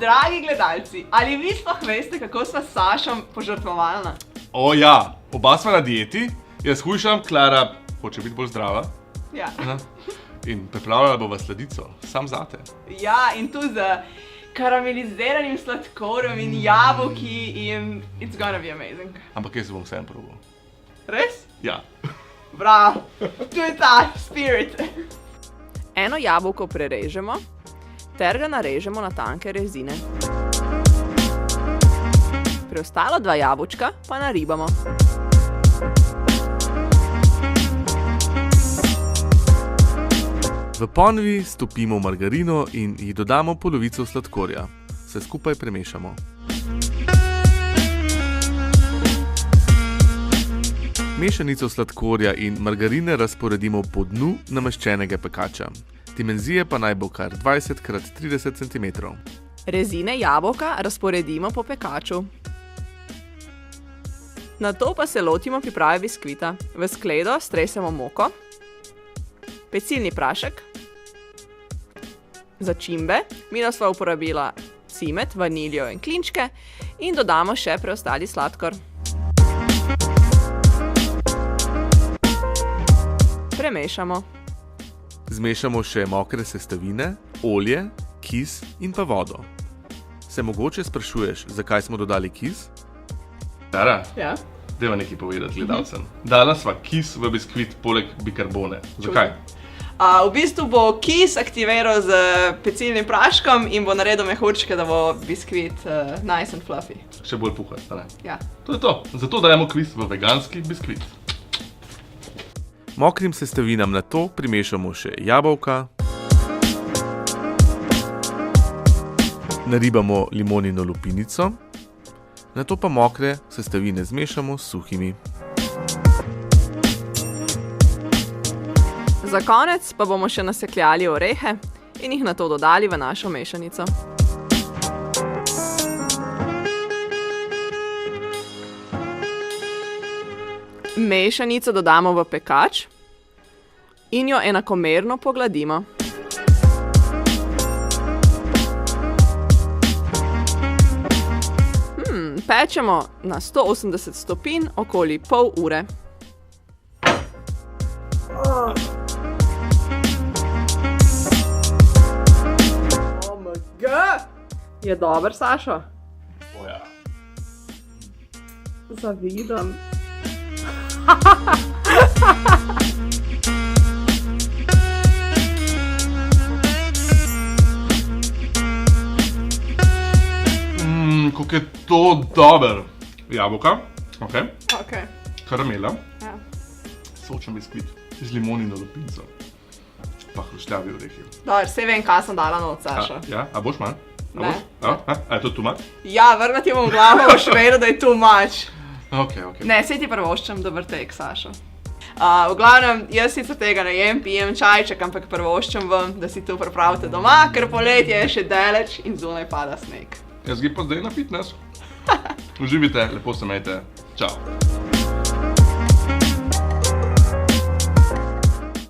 Dragi gledalci, ali vi sploh veste, kako sva s Sašom požrtvovalna? O ja, oba sva na dieti, jaz hujšam, Klara hoče biti bolj zdrava. Ja. In pripravljala bova sladico, sam zate. Ja, in tu z karameliziranim sladkorjem in jabolki in it's gonna be amazing. Ampak jaz se bom vsem probal. Res? Ja. Bravo, to je ta spirit. Eno jabolko prerežemo, ter ga narežemo na tanke rezine. Preostalo 2 jabolčka pa naribamo. V ponvi stopimo margarino in ji dodamo polovico sladkorja. Vse skupaj premešamo. Mešanico sladkorja in margarine razporedimo po dnu nameščenega pekača. Dimenzije pa naj bo kar 20 x 30 cm. Rezine jabolka razporedimo po pekaču. Nato pa se lotimo priprave biskvita. V skledo stresemo moko, pecilni prašek, začimbe, midva sva uporabila cimet, vaniljo in klinčke in dodamo še preostali sladkor. Premešamo. Zmešamo še mokre sestavine, olje, kis in pa vodo. Se mogoče sprašuješ, zakaj smo dodali kis? Tara, Ja. dajva nekaj povedati gledalcem. Dala sva kis v biskvit poleg bikarbone. Zakaj? V bistvu bo kis aktiviral z pecilnim praškom in bo naredil mehurčke, da bo biskvit nice and fluffy. Še bolj puhast, ne? Ja. To je to. Zato dajemo kis v veganski biskvit. Mokrim sestavinam nato primešamo še jabolka, naribamo limonino lupinico, nato pa mokre sestavine zmešamo s suhimi. Za konec pa bomo še nasekljali orehe in jih nato dodali v našo mešanico. Mešanico dodamo v pekač in jo enakomerno pogladimo. Pečemo na 180 stopinj okoli pol ure. Je dober, Sašo? O ja. Zavidam. Kako je to dober. Jabolka, Ok. karamela, Ja. sočen biskvit z limonino lupinico, pa hrušljavi orehi. Dobar, saj vem, kaj sem dala not, Sašo. Ja, a boš manj? A Ne. boš? A je to too much? Ja, vrnati bom v glavo, boš vedel, da je too much. Ok. Ne, saj ti prvoščam dober tek, Sašo. V glavnem, jaz sicer tega ne jem, pijem čajček, ampak prvoščam vam, da si to pripravite doma, ker poletje je še daleč in zunaj pada sneg. Jaz grem pa zdaj na fitness. Uživite, lepo se imejte. Čau.